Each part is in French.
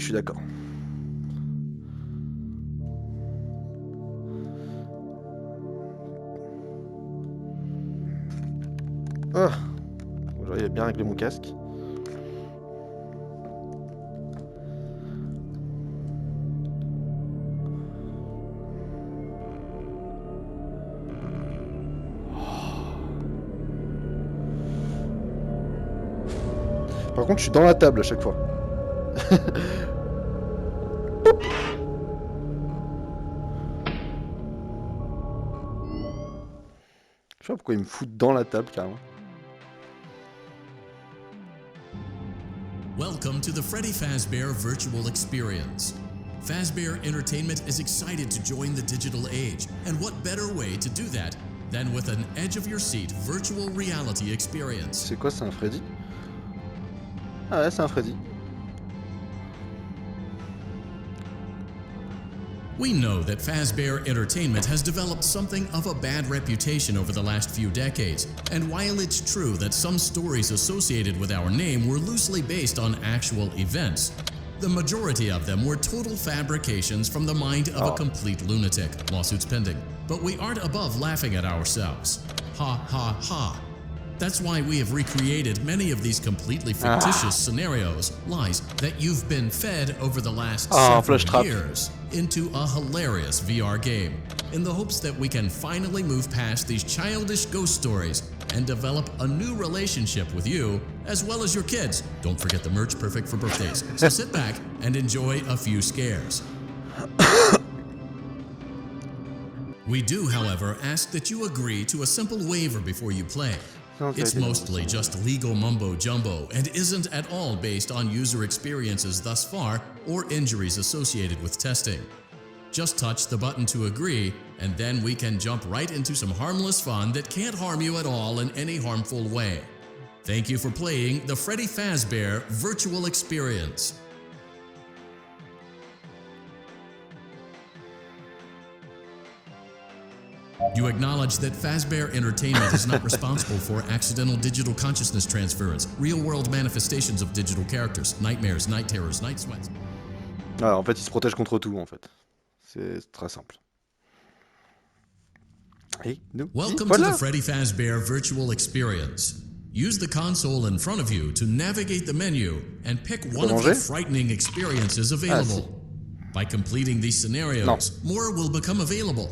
je suis d'accord. Ah, j'aurais bien réglé mon casque. Par contre, je suis dans la table à chaque fois. Je sais pas pourquoi il me fout dans la table carrément. Welcome to the Freddy Fazbear Virtual Experience. Fazbear Entertainment is excited to join the digital age, and what better way to do that than with an edge-of-your-seat virtual reality experience? C'est quoi, c'est un Freddy? Ah ouais, c'est un Freddy. We know that Fazbear Entertainment has developed something of a bad reputation over the last few decades, and while it's true that some stories associated with our name were loosely based on actual events, the majority of them were total fabrications from the mind of a complete lunatic, lawsuits pending. But we aren't above laughing at ourselves. Ha ha ha. That's why we have recreated many of these completely fictitious scenarios, lies that you've been fed over the last several years, into a hilarious VR game, in the hopes that we can finally move past these childish ghost stories and develop a new relationship with you, as well as your kids. Don't forget the merch, perfect for birthdays. So sit back and enjoy a few scares. We do, however, ask that you agree to a simple waiver before you play. It's mostly just legal mumbo-jumbo and isn't at all based on user experiences thus far or injuries associated with testing. Just touch the button to agree, and then we can jump right into some harmless fun that can't harm you at all in any harmful way. Thank you for playing the Freddy Fazbear Virtual Experience. You acknowledge that Fazbear Entertainment is not responsible for accidental digital consciousness transference, real-world manifestations of digital characters, nightmares, night terrors, night sweats. Ah, en fait, il se protège contre tout, en fait. C'est très simple. Et nous, Welcome voilà. to the Freddy Fazbear Virtual Experience. Use the console in front of you to navigate the menu and pick one of the frightening experiences available. By completing these scenarios, more will become available.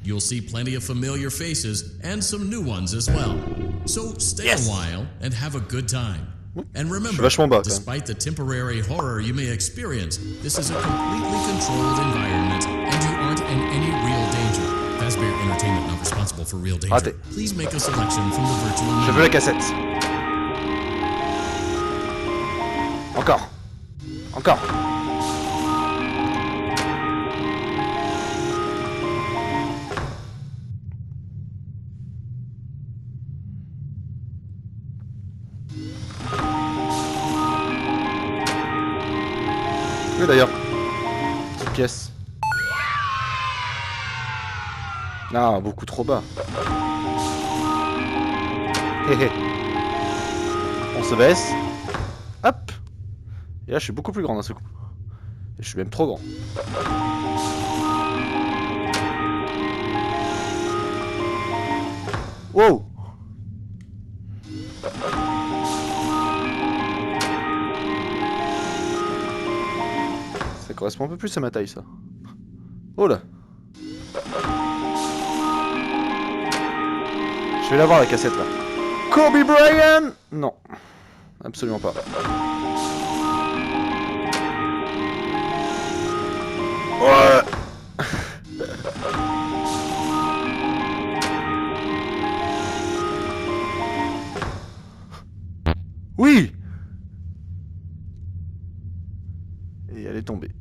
You'll see plenty of familiar faces and some new ones as well. So stay a while and have a good time. And remember, despite the temporary horror you may experience, this is a completely controlled environment and you aren't in any real danger. Fazbear Entertainment not responsible for real danger. Please make a selection from the virtual menu. Je veux la cassette. Encore. Encore. Oui d'ailleurs. Petite pièce. Non, beaucoup trop bas. Hé hé. On se baisse. Hop. Et là je suis beaucoup plus grand d'un seul coup. Et je suis même trop grand. Wow. Ça correspond un peu plus à ma taille, ça. Oh là. Je vais l'avoir la cassette là. Kobe Bryant. Non. Absolument pas. Ouais. Oui. Et elle est tombée.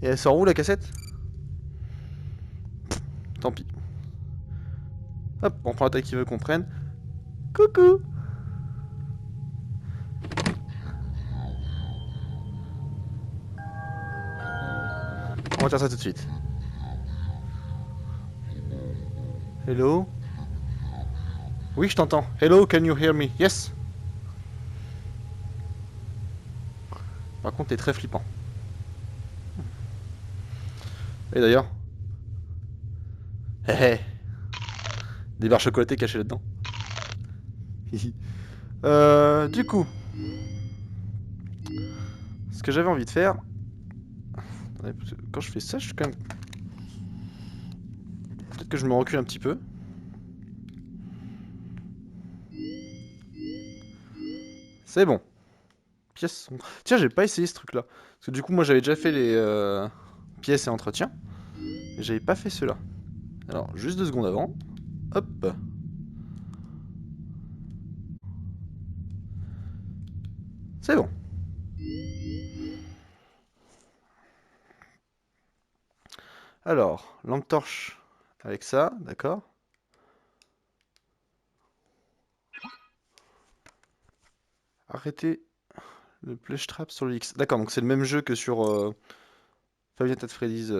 Et elle sort où la cassette? Tant pis. Hop, on prend la taille qui veut qu'on prenne. Coucou. On va faire ça tout de suite. Hello? Oui, je t'entends. Hello, can you hear me? Yes? Par contre, t'es très flippant. Et d'ailleurs... Hé hé. Des barres chocolatées cachées là-dedans. Du coup... Ce que j'avais envie de faire... Attendez, quand je fais ça, je suis quand même... Peut-être que je me recule un petit peu. C'est bon. Pièces... Tiens, j'ai pas essayé ce truc-là. Parce que du coup, moi, j'avais déjà fait les pièces et entretiens. Et j'avais pas fait ceux-là. Alors, juste 2 secondes avant. Hop. C'est bon. Alors, lampe torche avec ça, d'accord. Arrêtez le plush trap sur le X. D'accord, donc c'est le même jeu que sur Five Nights at Freddy's.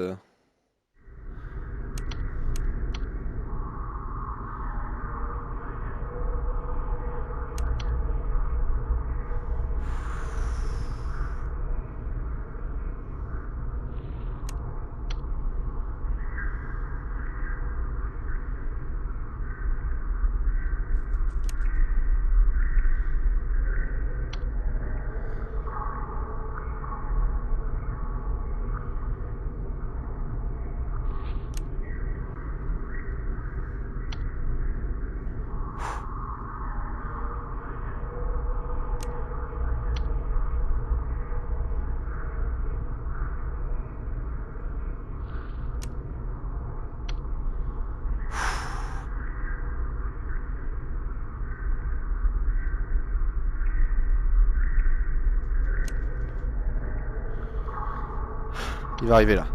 Il va arriver là.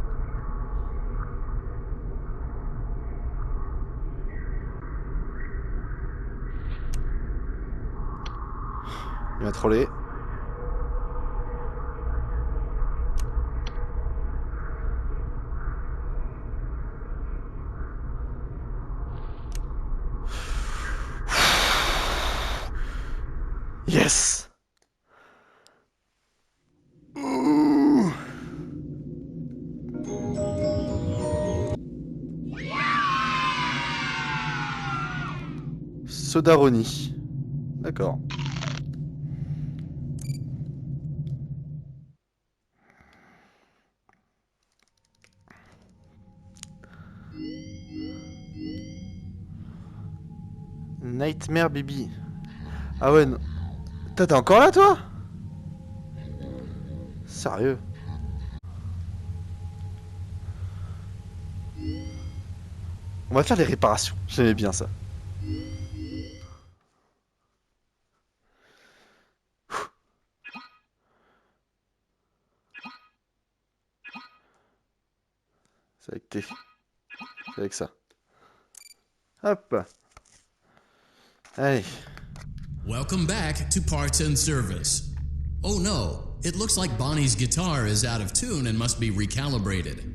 Il m'a trollé. Yes! Ouh. Sodaroni. D'accord. Nightmare Baby. Ah ouais, non. T'es encore là, toi? Sérieux? On va faire les réparations. J'aimais bien ça. C'est avec tes... C'est avec ça. Hop. Allez. Welcome back to Parts and Service. Oh no, it looks like Bonnie's guitar is out of tune and must be recalibrated.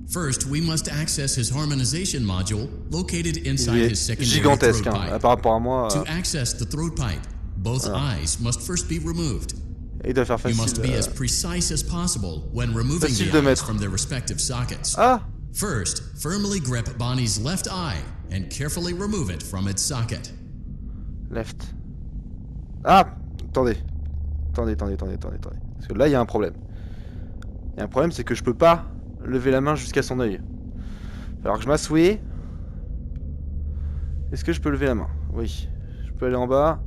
First, we must access his harmonization module located Il inside est his secondary gigantesque, throat hein. pipe. Par rapport à moi. To access the throat pipe, both eyes must first be removed. Il doit faire You facile. must be as precise as possible when removing Facile the de eyes mettre. from their respective sockets. Ah! First, firmly grip Bonnie's left eye and carefully remove it from its socket. Left. Ah! Attendez. Attendez. Parce que là, il y a un problème. Il y a un problème, c'est que je peux pas lever la main jusqu'à son œil. Alors que je m'assois. Est-ce que je peux lever la main? Oui. Je peux aller en bas.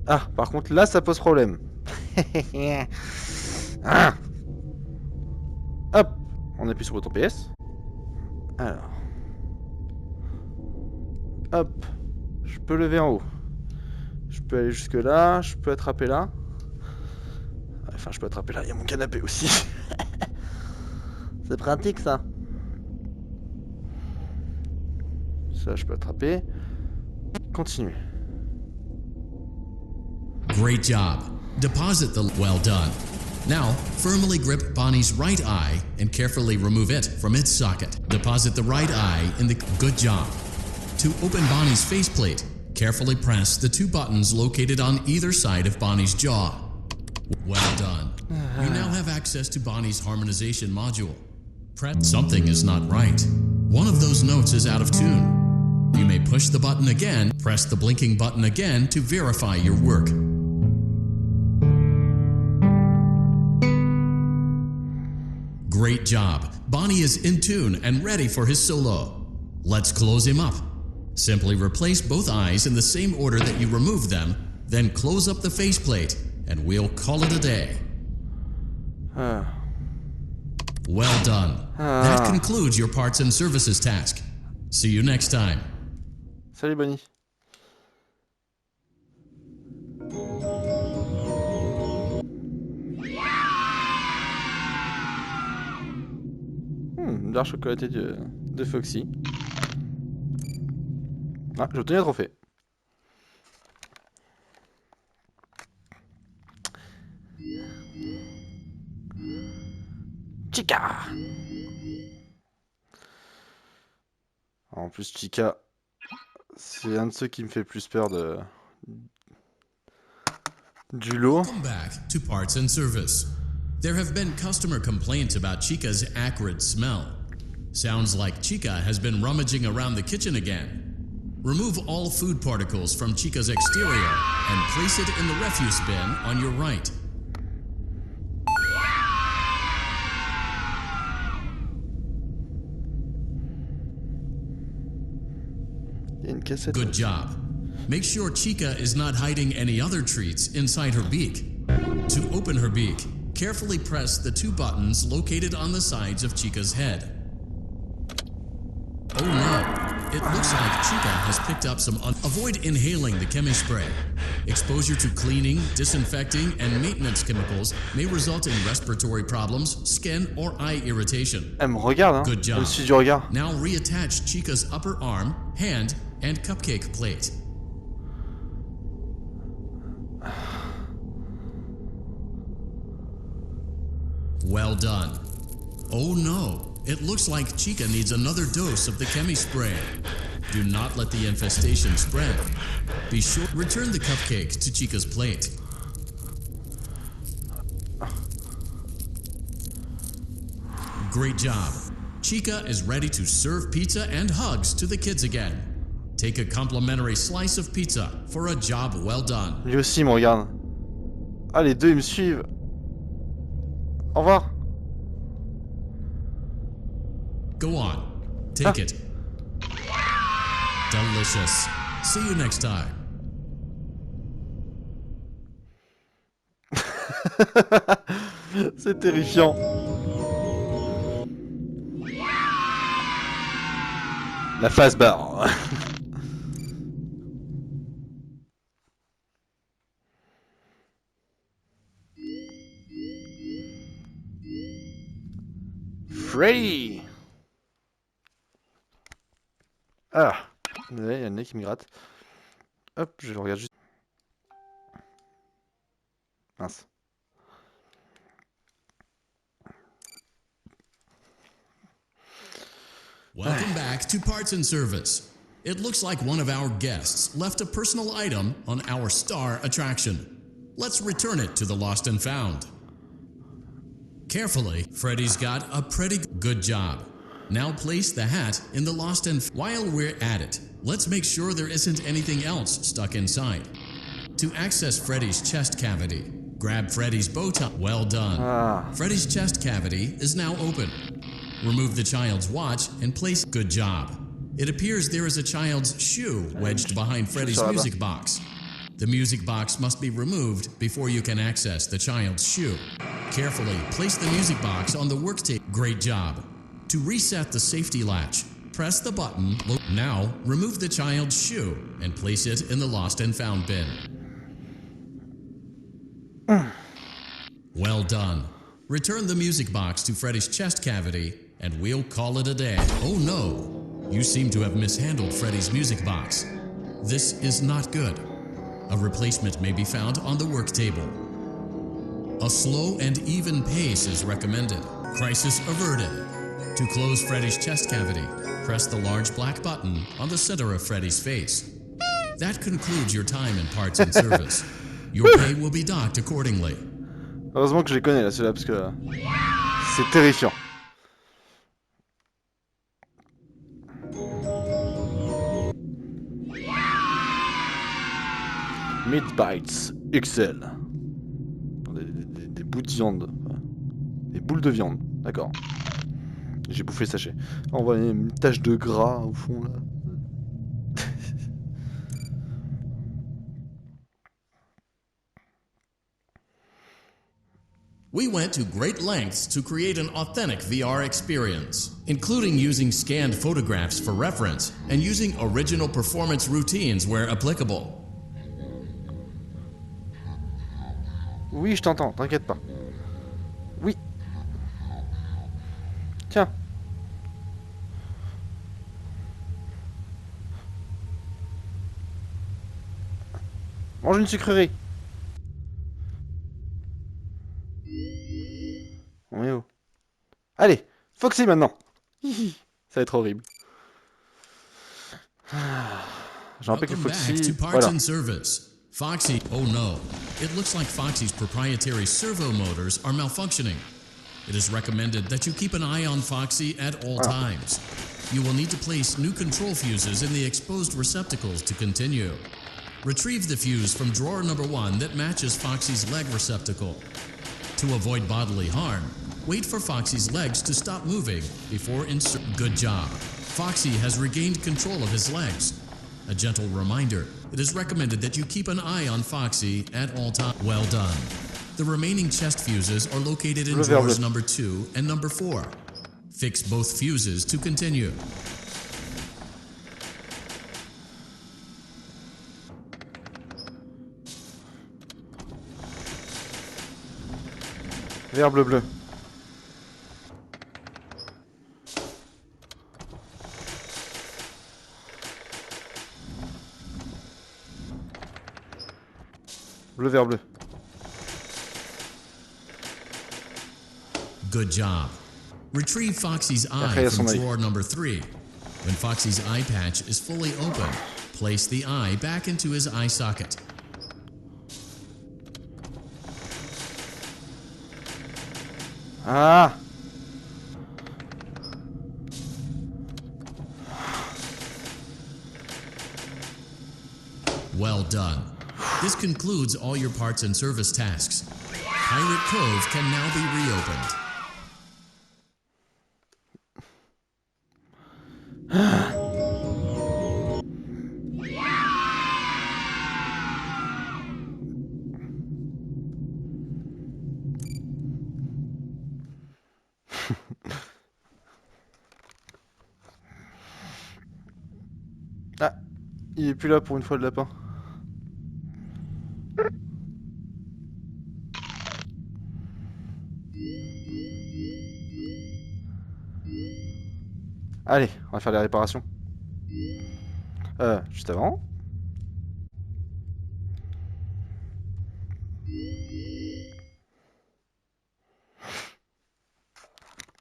Ah, par contre, là, ça pose problème. Ah. Hop. On appuie sur le bouton PS. Alors. Hop. Je peux lever en haut. Je peux aller jusque là. Je peux attraper là. Enfin, je peux attraper là. Il y a mon canapé aussi. C'est pratique, ça. Ça, je peux attraper. Continue. Great job. Deposit the well done. Now, firmly grip Bonnie's right eye and carefully remove it from its socket. Deposit the right eye in the... Good job. To open Bonnie's faceplate, carefully press the 2 buttons located on either side of Bonnie's jaw. Well done. You now have access to Bonnie's harmonization module. Something is not right. One of those notes is out of tune. You may push the button again, press the blinking button again to verify your work. Great job. Bonnie is in tune and ready for his solo. Let's close him up. Simply replace both eyes in the same order that you removed them, then close up the faceplate, and we'll call it a day. Well done. That concludes your parts and services task. See you next time. Salut Bonnie. Une barre chocolatée de Foxy. Ah, j'ai obtenu un trophée. Chica. En plus, Chica, c'est un de ceux qui me fait plus peur du lot. Welcome back to Parts and Service. There have been customer complaints about Chica's acrid smell. Sounds like Chica has been rummaging around the kitchen again. Remove all food particles from Chica's exterior and place it in the refuse bin on your right. Good job. Make sure Chica is not hiding any other treats inside her beak. To open her beak, carefully press the 2 buttons located on the sides of Chica's head. Oh no, it looks like Chica has picked up some Avoid inhaling the chemi spray. Exposure to cleaning, disinfecting, and maintenance chemicals may result in respiratory problems, skin, or eye irritation. Elle me regarde, hein. Good job. Elle suit du regard. Now reattach Chica's upper arm, hand, and cupcake plate. Well done. Oh no, it looks like Chica needs another dose of the chemi spray. Do not let the infestation spread. Be sure return the cupcake to Chica's plate. Great job. Chica is ready to serve pizza and hugs to the kids again. Take a complimentary slice of pizza for a job well done. Lui aussi il me regarde. Ah, les deux ils me suivent. Au revoir. Go on. Take it. Delicious. See you next time. C'est terrifiant. La face barre. Freddy. Ah, il y a le nez qui me gratte. Hop, je le regarde juste. Mince. Welcome back to Parts and Service. It looks like one of our guests left a personal item on our star attraction. Let's return it to the Lost and Found. Carefully, Freddy's got a pretty good job. Now place the hat in the Lost and While we're at it, let's make sure there isn't anything else stuck inside. To access Freddy's chest cavity, grab Freddy's bow tie. Well done. Freddy's chest cavity is now open. Remove the child's watch and place. Good job. It appears there is a child's shoe wedged behind Freddy's music box. The music box must be removed before you can access the child's shoe. Carefully place the music box on the work table. Great job. To reset the safety latch, press the button. Now remove the child's shoe and place it in the Lost and Found bin. Well done. Return the music box to Freddy's chest cavity and we'll call it a day. Oh no, you seem to have mishandled Freddy's music box. This is not good. A replacement may be found on the work table. A slow and even pace is recommended. Crisis averted. To close Freddy's chest cavity, press the large black button on the center of Freddy's face. That concludes your time in parts and service. Your pay will be docked accordingly. Heureusement que je les connais là, ceux-là, parce que c'est terrifiant. Meat Bites XL. Des bouts de viande. Des boules de viande, d'accord. J'ai bouffé le sachet. On voit une tache de gras au fond là. We went to great lengths to create an authentic VR experience, including using scanned photographs for reference and using original performance routines where applicable. Oui, je t'entends, t'inquiète pas. Oui. Tiens. Mange une sucrerie. On est où? Allez, Foxy maintenant. Ça va être horrible. Je rappelle que Welcome back Foxy... to Parts Voilà. and Service. Foxy, oh no. It looks like Foxy's proprietary servo motors are malfunctioning. It is recommended that you keep an eye on Foxy at all times. You will need to place new control fuses in the exposed receptacles to continue. Retrieve the fuse from drawer number 1 that matches Foxy's leg receptacle. To avoid bodily harm, wait for Foxy's legs to stop moving before insert. Good job. Foxy has regained control of his legs. A gentle reminder, it is recommended that you keep an eye on Foxy at all times. Well done. The remaining chest fuses are located in drawers number 2 and number 4. Fix both fuses to continue. Vert, bleu, bleu. Bleu, vert, bleu. Good job. Retrieve Foxy's eye from drawer number 3. When Foxy's eye patch is fully open, place the eye back into his eye socket. Ah! Well done. This concludes all your parts and service tasks. Pirate Cove can now be reopened. Ah, il est plus là pour une fois le lapin. Allez, on va faire les réparations. Juste avant.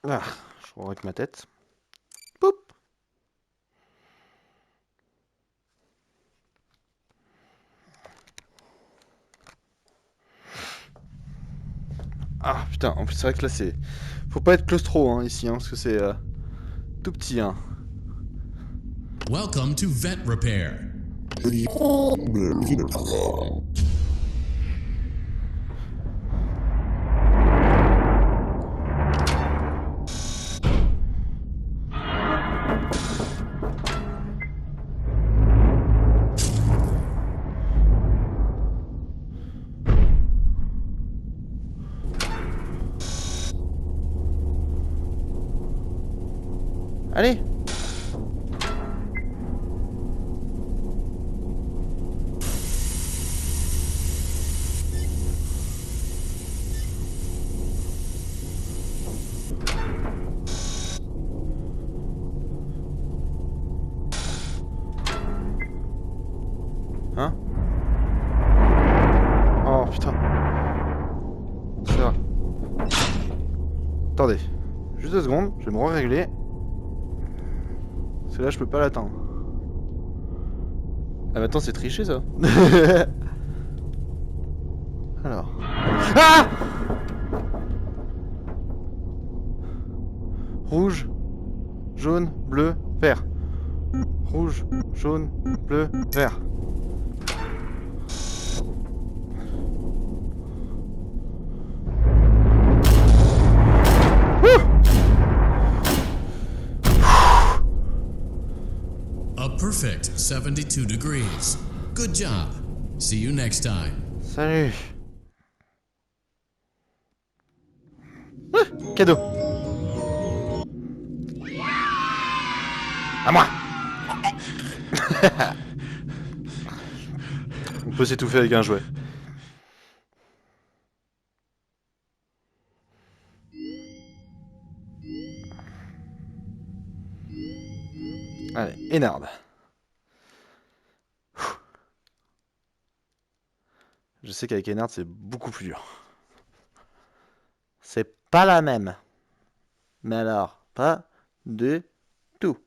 Ah, je vois avec ma tête. Poup. Ah putain, en plus c'est vrai que là c'est... Faut pas être claustro hein, ici, hein, parce que c'est tout petit. Hein. Welcome to Vet Repair. Allez. Hein? Oh putain. Attendez. Juste 2 secondes, je vais me régler. Parce que là, je peux pas l'atteindre. Ah, maintenant, c'est triché, ça. Alors. Ah! Rouge, jaune, bleu, vert. Rouge, jaune, bleu, vert. A perfect 72 degrees. Good job. See you next time. Salut. Cadeau. À moi. On peut s'étouffer avec un jouet. Allez, énarde. Je sais qu'avec Énard, c'est beaucoup plus dur. C'est pas la même. Mais alors, pas du tout.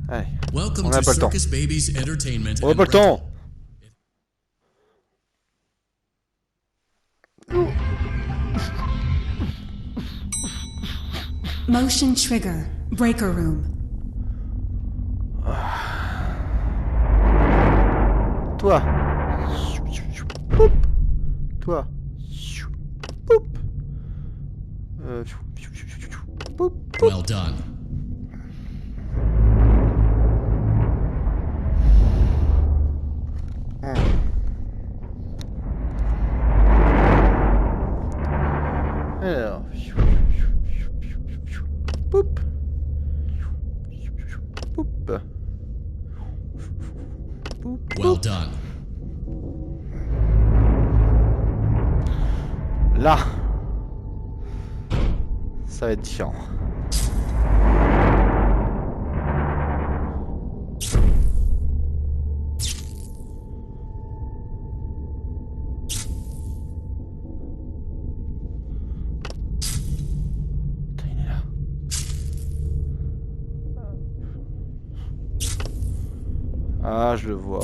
Allez, Welcome on n'a to pas le temps. Circus Baby's Entertainment On n'a and pas le temps. Motion trigger. Breaker room. Toi. Poup. Toi. Poup. Poup. Well done. Alors. Poup. Poup. Poup. Well done. Là. Ça va être différent. Ah, je le vois.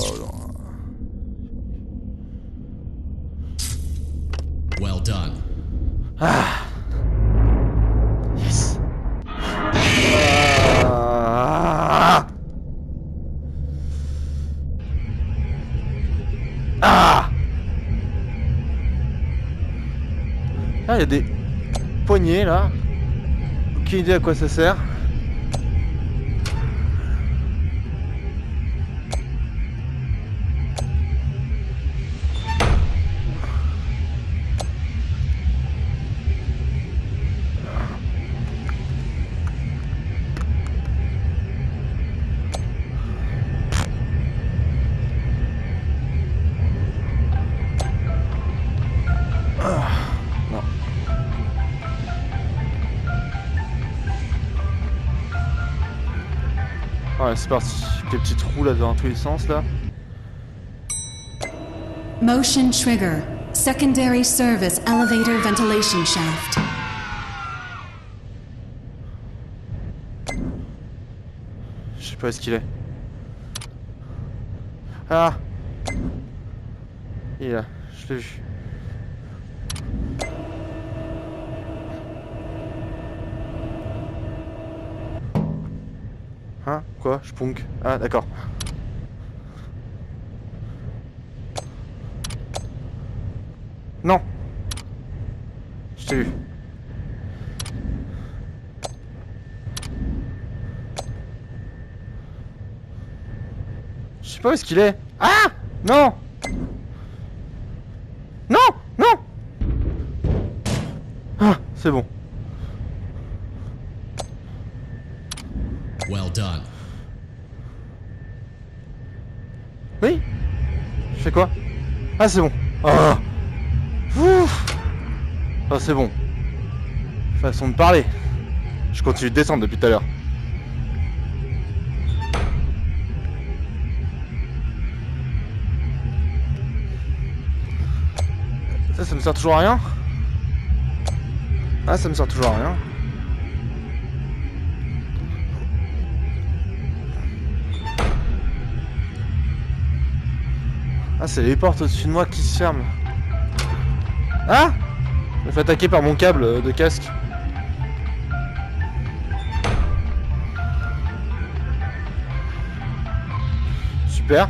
Well done. Ah. Yes. Ah. Ah. Ah, il y a des poignées là. Aucune idée à quoi ça sert. Non. Ouais, c'est parti. Des petits trous là dans tous les sens là. Motion trigger. Secondary service elevator ventilation shaft. Je sais pas où est-ce qu'il est. Ah. Il est là. Je l'ai vu. Hein? Quoi? Je punk. Ah, d'accord. Non! Je t'ai vu. Je sais pas où est-ce qu'il est. Ah! Non! Non! Non! Ah, c'est bon. Well done. Oui? Je fais quoi? Ah, c'est bon. Oh. Ouf. Oh, c'est bon. Façon de parler. Je continue de descendre depuis tout à l'heure. Ça me sert toujours à rien. Ah, ça me sert toujours à rien. Ah, c'est les portes au-dessus de moi qui se ferment. Ah! Je me fais attaquer par mon câble de casque. Super.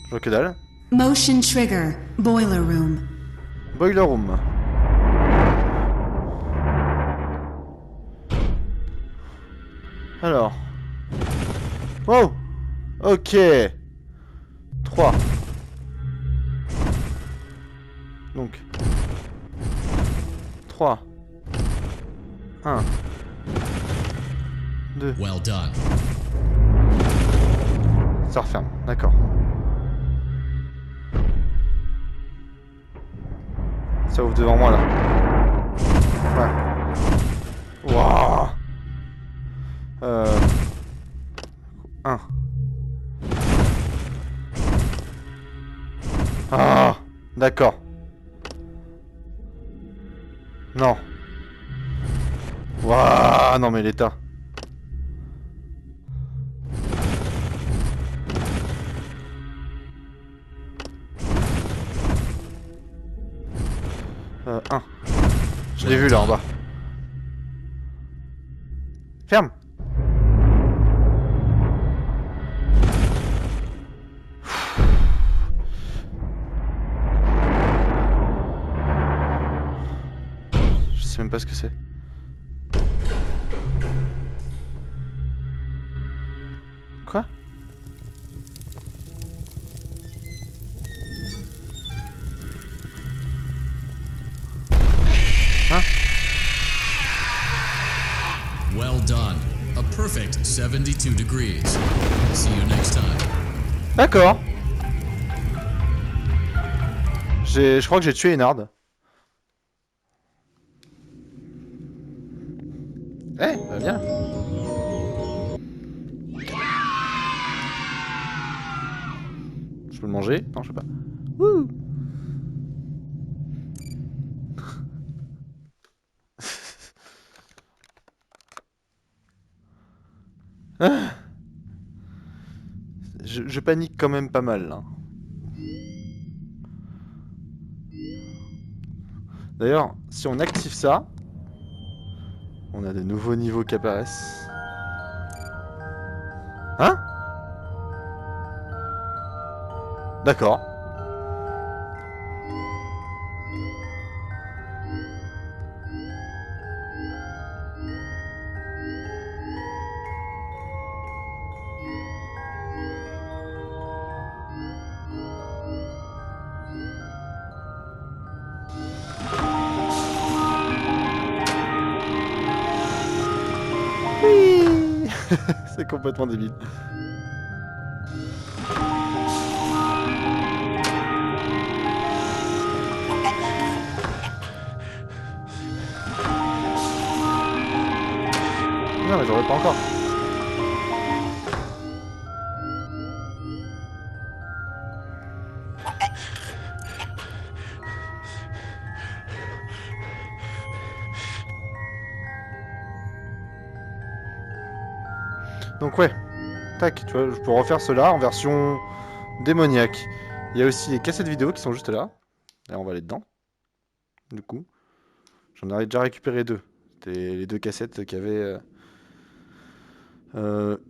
Je vois que dalle. Motion trigger. Boiler room. Boiler room. Alors. Wow! Ok. 3. Donc. 3. 1. 2. Well done. Ça referme, d'accord. Ça ouvre devant moi là. Ouais. Wouah. 1. Ah, d'accord. Non. Wouah, non mais l'état. Un. Je l'ai vu là en bas. Ferme. Je sais même pas ce que c'est. Quoi? Hein? Well done. A perfect 72 degrees. See you next time. D'accord. Je crois que j'ai tué Enard. Eh, bah viens. Je peux le manger? Non, je peux pas. Wouh. Ah. Je panique quand même pas mal là. D'ailleurs, si on active ça, on a de nouveaux niveaux qui apparaissent. Hein? D'accord. Oui. C'est complètement débile. Non mais j'aurais pas encore. Donc ouais, tac, tu vois, je peux refaire cela en version démoniaque. Il y a aussi les cassettes vidéo qui sont juste là. Et on va aller dedans. Du coup, j'en avais déjà récupéré 2. C'était les 2 cassettes qu'il y avait.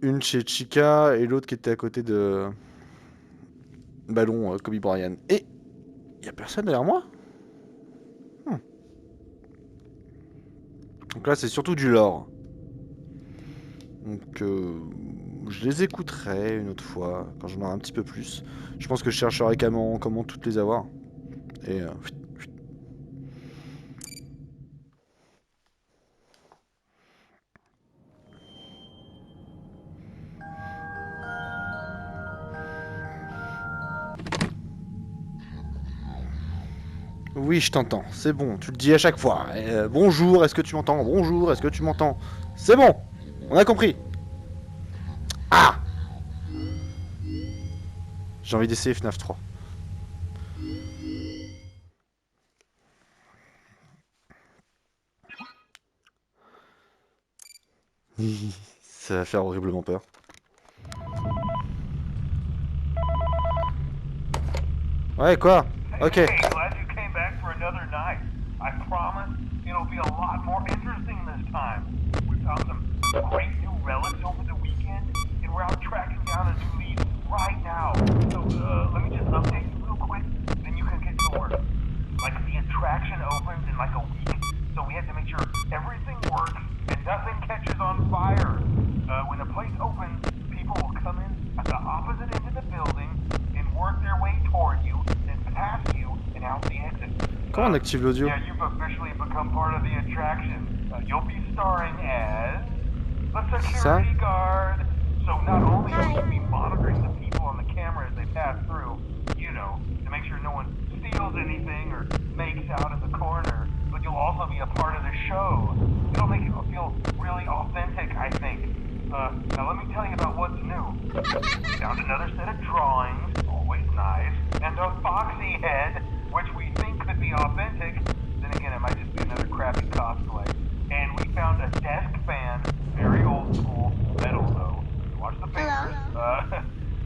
Une chez Chica et l'autre qui était à côté de Ballon Kobe Bryant. Et il y a personne derrière moi. Donc là, c'est surtout du lore. Donc, je les écouterai une autre fois, quand j'en aurai un petit peu plus. Je pense que je chercherai comment toutes les avoir. Et... Oui, je t'entends. C'est bon, tu le dis à chaque fois. Bonjour, est-ce que tu m'entends? Bonjour, est-ce que tu m'entends? C'est bon, on a compris. Ah! J'ai envie d'essayer FNAF 3. Ça va faire horriblement peur. Ouais, quoi? Ok. Hey, glad you came back for another night. I promise it'll be a lot more interesting this time. We found some great new relics over the weekend, and we're out tracking down a new lead right now. So, let me just update you real quick, then you can get to work. Like, the attraction opens in like a week, so we have to make sure everything works and nothing catches on fire. When the place opens, people will come in at the opposite end of the building and work their way toward you, then past you, and out the exit. Comment on active l'audio? Yeah, you've officially become part of the attraction. You'll be starring as the security guard. So not only will you be monitoring the people on the camera as they pass through, you know, to make sure no one steals anything or makes out in the corner, but you'll also be a part of the show. It'll make it feel really authentic, I think. Now let me tell you about what's new. We found another set of drawings, always nice, and a foxy head, which we think could be authentic. Then again, it might just be another crappy cosplay. And we found a desk fan, very old school, metal though. Watch the fingers.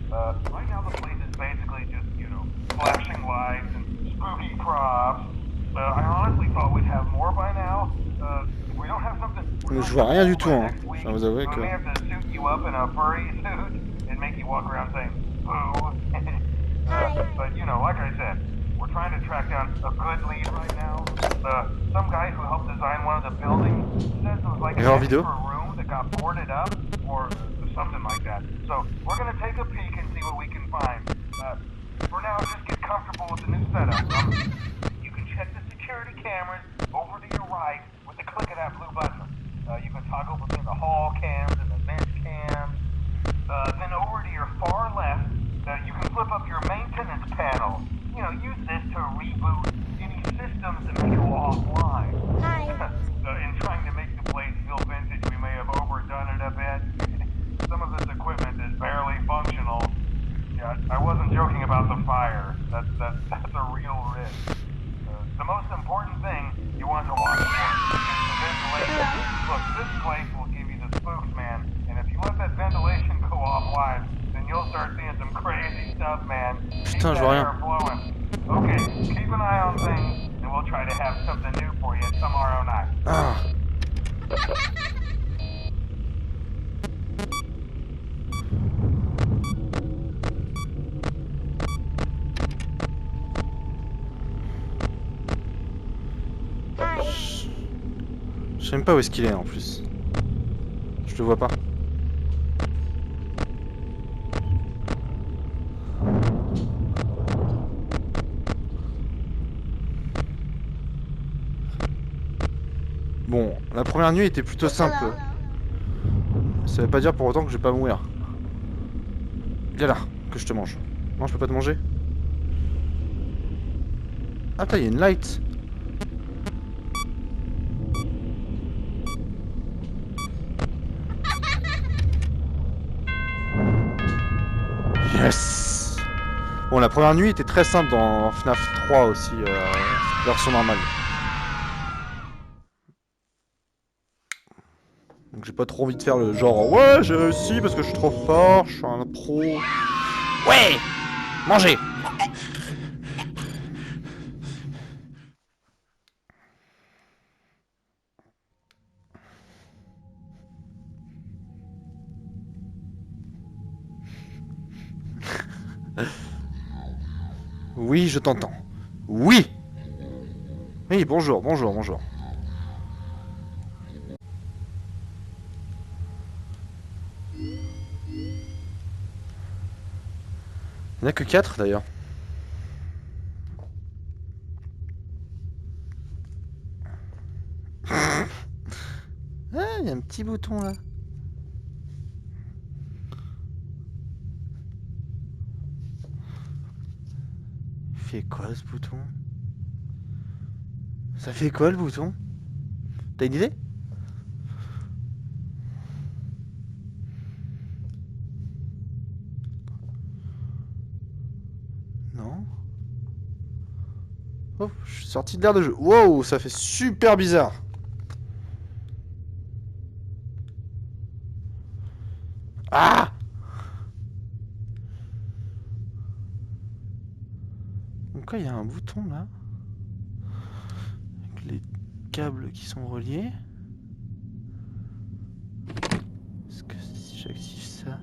Right now the place is basically just, you know, flashing lights and spooky props. I honestly thought we'd have more by now. We don't have something. Je vois rien du tout, hein. Je vais vous avouer We que... may have to suit you up in a furry suit and make you walk around saying boo. But you know, like I said, we're trying to track down a good lead right now. Some guy who helped design one of the buildings says it was like an Erreur extra vidéo. room that got boarded up or something like that. So we're gonna take a peek and see what we can find. For now, just get comfortable with the new setup. You can check the security cameras over to your right with the click of that blue button. You can toggle between the hall cams and the vent cams. Then over to your far left, you can flip up your maintenance panel. You know, use this to reboot any systems that may go offline. In trying to make the place feel vintage, we may have overdone it a bit. Some of this equipment is barely functional. Yeah, I wasn't joking about the fire. That's a real risk. The most important thing you want to watch for is the ventilation. Look, this place will give you the spooks, man. And if you let that ventilation go offline, then you'll start seeing some crazy stuff, man. Keep Putain, je that vois air rien. flowing. Okay, keep an eye on things, and we'll try to have something new for you tomorrow night. Ah. Je sais même pas où est-ce qu'il est en plus. Je le vois pas. Bon, la première nuit était plutôt simple. Ça veut pas dire pour autant que je vais pas mourir. Viens là, que je te mange. Non, je peux pas te manger. Ah, il y a une light. Yes. Bon, la première nuit était très simple dans FNAF 3 aussi, version normale. Donc j'ai pas trop envie de faire le genre ouais j'ai réussi parce que je suis trop fort, je suis un pro. Ouais. Manger. Oui, je t'entends. Oui. Oui, bonjour, bonjour, bonjour. Il n'y en a que 4 d'ailleurs. Ah, il y a un petit bouton là. Il fait quoi ce bouton? Ça fait quoi le bouton? T'as une idée? Non. Oh, je suis sorti de l'air de jeu. Wow, ça fait super bizarre. Ah! Donc là, il y a un bouton là. Avec les câbles qui sont reliés. Est-ce que si j'active ça...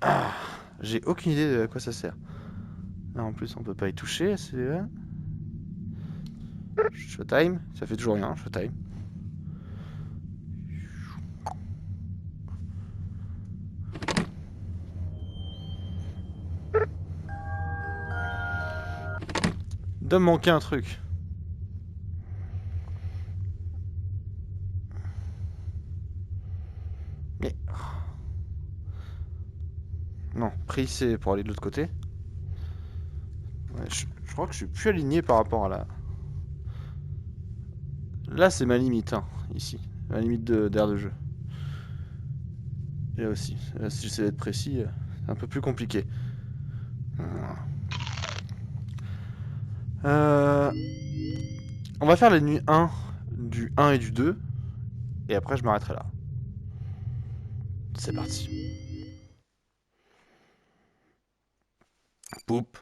Ah! J'ai aucune idée de à quoi ça sert. Là en plus on peut pas y toucher, c'est là. Showtime, ça fait toujours rien, Showtime. Il doit me manquer un truc. Mais... Non, pris c'est pour aller de l'autre côté. Ouais, je crois que je suis plus aligné par rapport à la... Là c'est ma limite, hein, ici. Ma limite d'aire de jeu. Et là aussi. Là, si j'essaie d'être précis, c'est un peu plus compliqué. On va faire les nuits 1, du 1 et du 2. Et après je m'arrêterai là. C'est parti. Poup.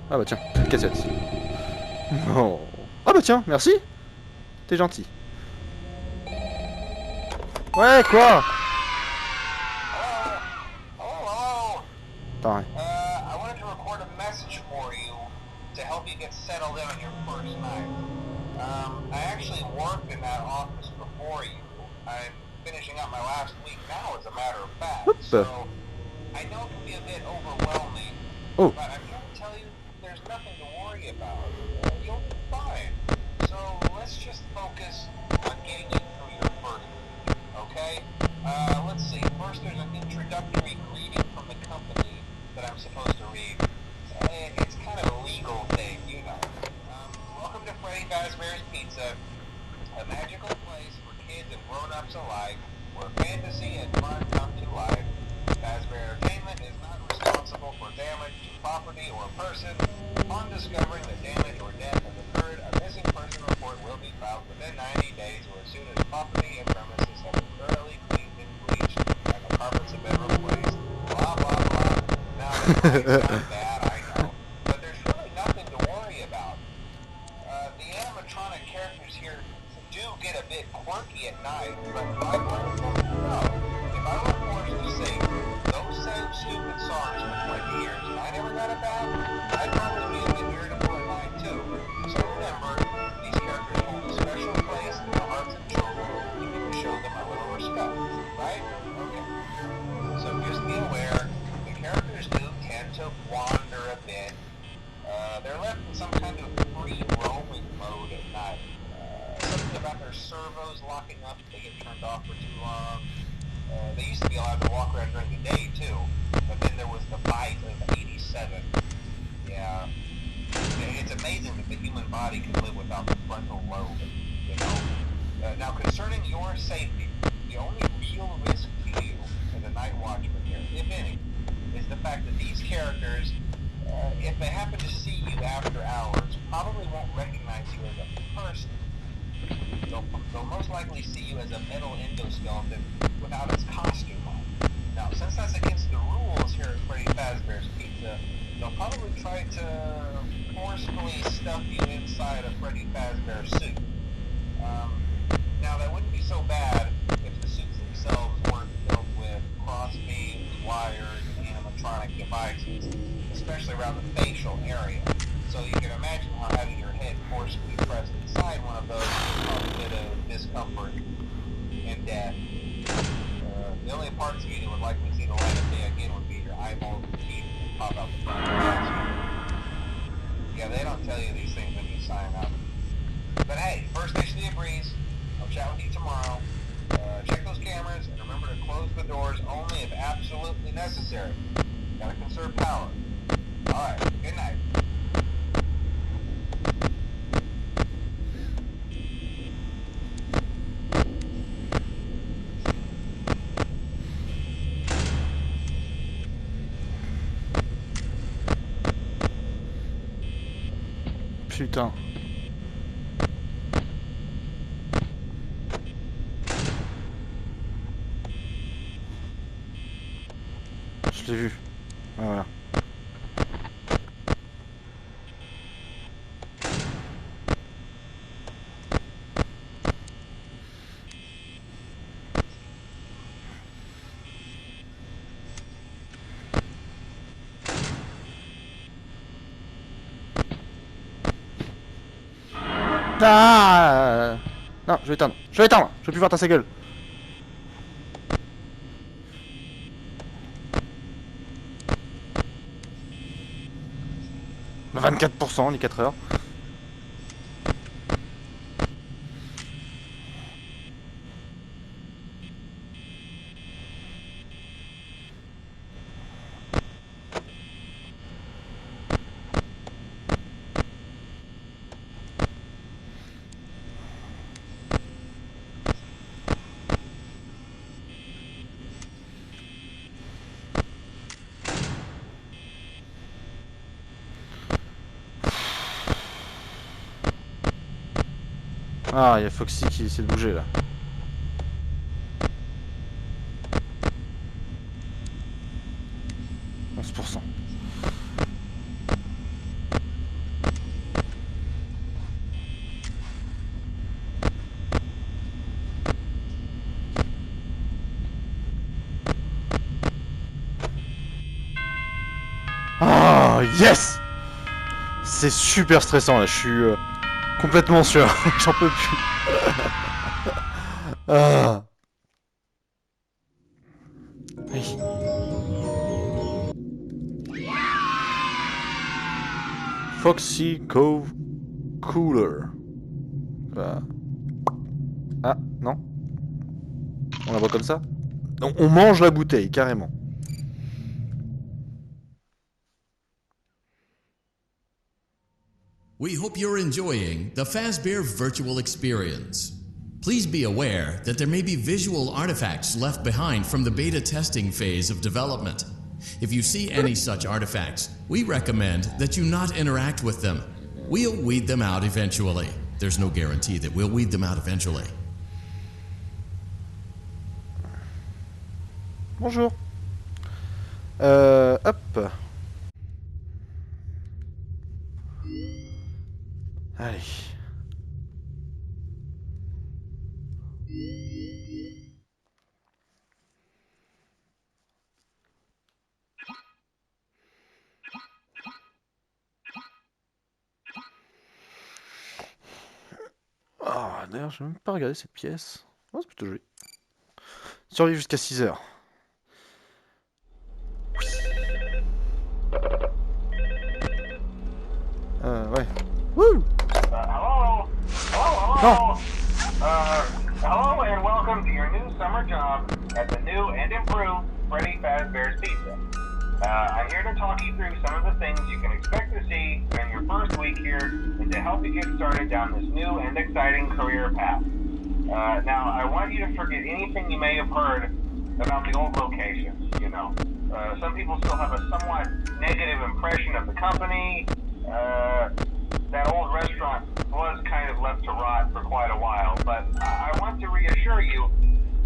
Ah bah tiens, une cassette. Oh. Ah bah tiens, merci. T'es gentil. Ouais, quoi? Hello? Pareil. I wanted to record a message for you to help you get settled in on your first night. I actually worked in that office before you. I'm finishing up my last week now, as a matter of fact. Whoop. So, I know it can be a bit overwhelming, Oh. but I'm here to tell you there's nothing to worry about. You'll be fine. So, let's just focus on getting you through your first week, okay? Let's see. First, there's an introductory greeting from the company that I'm supposed to read. It's kind of a legal thing, you know. Welcome to Freddy Fazbear's Pizza, a magical place for kids and grown-ups alike, where fantasy and fun come to life. Fazbear Entertainment is not responsible for damage to property or person. Upon discovering that damage or death has occurred, a missing person report will be filed within 90 days or as soon as property and premises have been thoroughly cleaned and bleached and the carpets have been replaced. Blah, blah, blah. Now, that might sound bad, I know, but there's really nothing to worry about. The animatronic characters here do get a bit quirky at night, but I learned something to know. If I were forced to sing those same stupid songs for 20 years and I never got it back, I'd probably be a bit irritable at night too. So remember, these characters hold a special place in the hearts of children. You need to show them a little respect, right? Okay. So just be aware, the characters do tend to wander a bit. They're left in some kind of free roaming mode at night. Something about their servos locking up if they get turned off for too long. They used to be allowed to walk around during the day too, but then there was the bite of 87. Yeah. It's amazing that the human body can live without the frontal lobe, you know. Now concerning your safety, the only real risk to you as a night watchman here, if any, is the fact that these characters, if they happen to see you after hours, probably won't recognize you as a person. They'll most likely see you as a metal endoskeleton without its costume on. Now, since that's against the rules here at Freddy Fazbear's Pizza, they'll probably try to forcefully stuff you inside a Freddy Fazbear suit. Now, that wouldn't be so bad if the suits themselves weren't filled with cross beams, wires, and animatronic devices, especially around the facial area. So you can imagine how having your head forcefully pressed inside one of those would cause a bit of discomfort and death. The only parts of you that would likely see the light of day again would be your eyeballs and teeth that pop out the front of your mask. Yeah, they don't tell you these things when you sign up. tower. Alright, good night. Putain. Je l'ai vu. Ah, voilà. Ah non, je vais éteindre. Je vais éteindre. Je veux plus voir ta gueule. « 24%, les 4 heures. » Ah, il y a Foxy qui essaie de bouger là. Ah, yes! C'est super stressant là, je suis complètement sûr. J'en peux plus. Ah. Oui. Foxy Cove Cooler. Ah, non. On la voit comme ça? On mange la bouteille, carrément. We hope you're enjoying the Fazbear virtual experience. Please be aware that there may be visual artifacts left behind from the beta testing phase of development. If you see any such artifacts, we recommend that you not interact with them. We'll weed them out eventually. There's no guarantee that we'll weed them out eventually. Bonjour. Hop. Allez. Ah, d'ailleurs, je vais même pas regarder cette pièce. Oh, c'est plutôt joli. Survivre jusqu'à 6 heures. Ouais. Wouh! Hello? Hello? Hello and welcome to your new summer job at the new and improved Freddy Fazbear's Pizza. I'm here to talk you through some of the things you can expect to see in your first week here and to help you get started down this new and exciting career path. Now, I want you to forget anything you may have heard about the old location, you know. Some people still have a somewhat negative impression of the company. That old restaurant was kind of left to rot for quite a while, but I want to reassure you,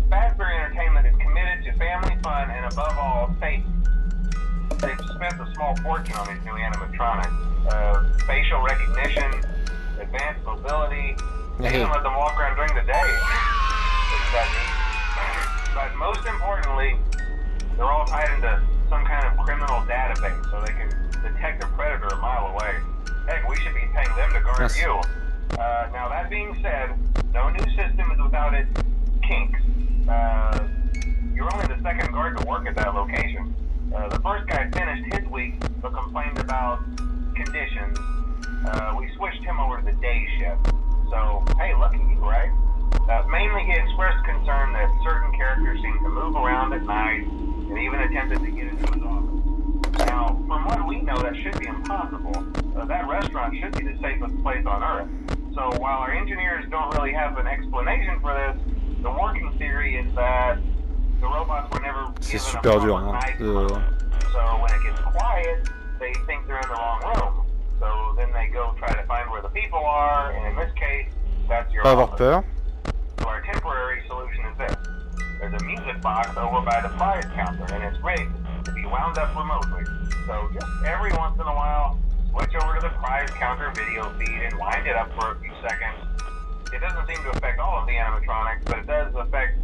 Fazbear Entertainment is committed to family fun and above all, safety. They've spent a small fortune on these new animatronics. Facial recognition, advanced mobility, they even let them walk around during the day. Isn't that neat? But most importantly, they're all tied into some kind of criminal database so they can detect a predator a mile away. Heck, we should be paying them to guard you. Now that being said, no new system is without its kinks. You're only the second guard to work at that location. The first guy finished his week but complained about conditions. We switched him over to the day shift. So, hey, lucky you, right? Mainly he expressed concern that certain characters seem to move around at night and even attempted to get into his office. Now, for know that should be impossible. That restaurant should be the safest place on Earth. So while our engineers don't really have an explanation for this, the working theory is that the robots were never C'est given a super dur, proper hein. night mode. So when it gets quiet, they think they're in the wrong room. So then they go try to find where the people are, and in this case, that's your Pas avoir office. peur. So our temporary solution is this. There's a music box over by the prize counter, and it's rigged to be wound up remotely. So just every once in a while, switch over to the prize counter video feed and wind it up for a few seconds. It doesn't seem to affect all of the animatronics, but it does affect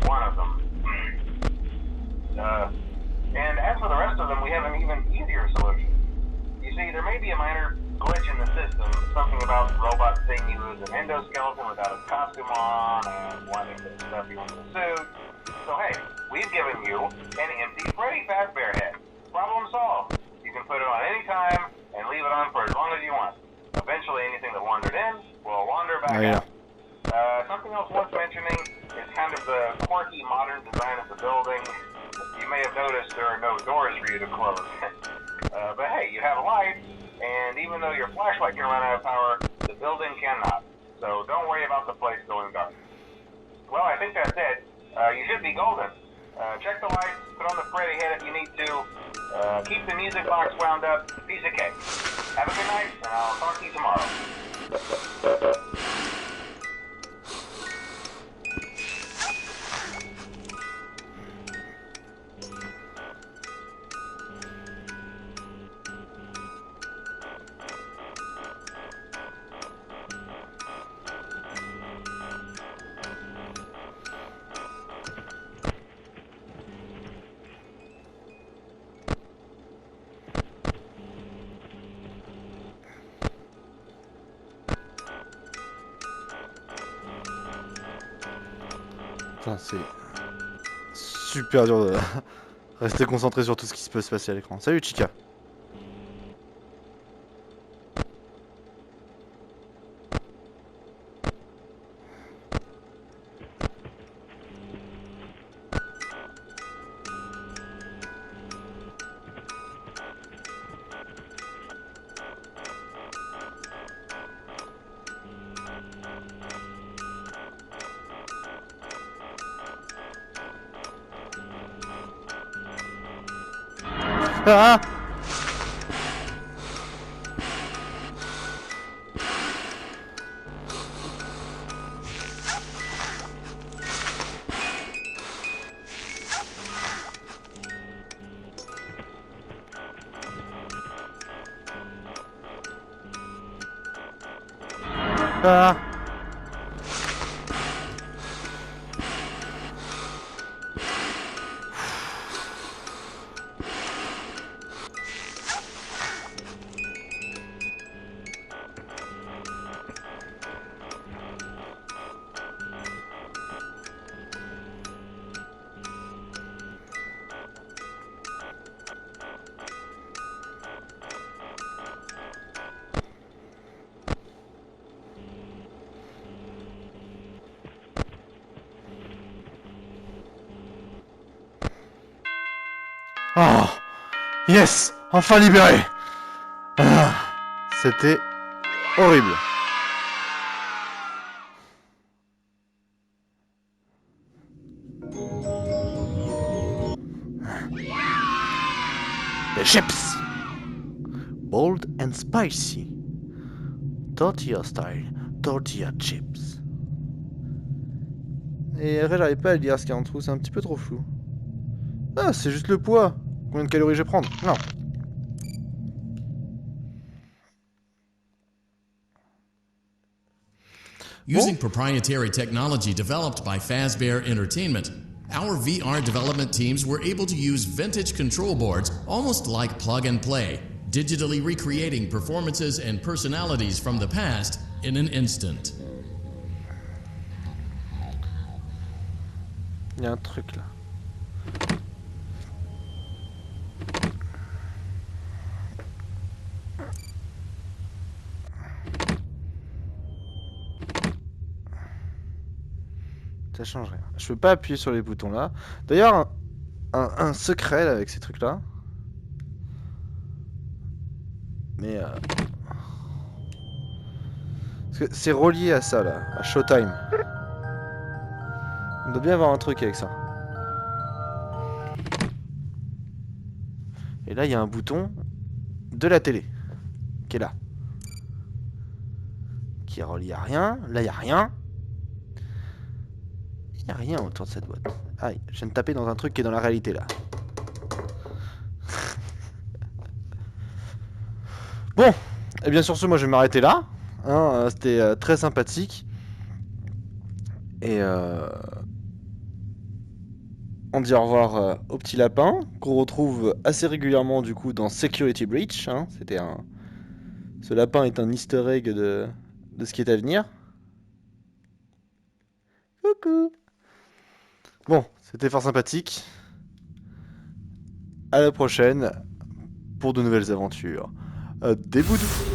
one of them. And as for the rest of them, we have an even easier solution. You see, there may be a minor glitch in the system, something about robots seeing you as an endoskeleton without a costume on and wanting to stuff you into a suit. So hey, we've given you an empty Freddy Fazbear head. Problem solved. You can put it on any time and leave it on for as long as you want. Eventually anything that wandered in will wander back out. Something else worth mentioning is kind of the quirky modern design of the building. You may have noticed there are no doors for you to close. But hey, you have a light, and even though your flashlight can run out of power, the building cannot. So don't worry about the place going dark. Well, I think that's it. You should be golden. Check the lights, put on the Freddy head if you need to. Keep the music box wound up. Piece of cake. Have a good night, and I'll talk to you tomorrow. Putain, c'est super dur de rester concentré sur tout ce qui peut se passer à l'écran. Salut Chica. Ah! Ah! Oh! Yes! Enfin libéré! Ah, c'était horrible. The chips! Bold and spicy. Tortilla style. Tortilla chips. Et après, j'arrive pas à lire ce qu'il y a en dessous, c'est un petit peu trop flou. Ah, c'est juste le poids. Combien de calories je vais prendre? Non. Using proprietary technology developed by Fazbear Entertainment, our VR development teams were able to use vintage control boards almost like plug and play, digitally recreating performances and personalities from the past in an instant. Il y a un truc là. Ça change rien. Je peux pas appuyer sur les boutons là. D'ailleurs, un secret là, avec ces trucs là. Mais parce que c'est relié à ça là, à Showtime. On doit bien avoir un truc avec ça. Et là, il y a un bouton de la télé qui est là. Qui est relié à rien. Là, il n'y a rien. Il n'y a rien autour de cette boîte. Aïe, je viens de taper dans un truc qui est dans la réalité là. Bon, et bien sur ce, moi je vais m'arrêter là. Hein, c'était très sympathique. Et on dit au revoir au petit lapin, qu'on retrouve assez régulièrement du coup dans Security Breach. Hein. Ce lapin est un easter egg de ce qui est à venir. Coucou. Bon, c'était fort sympathique. À la prochaine pour de nouvelles aventures. Des boudous.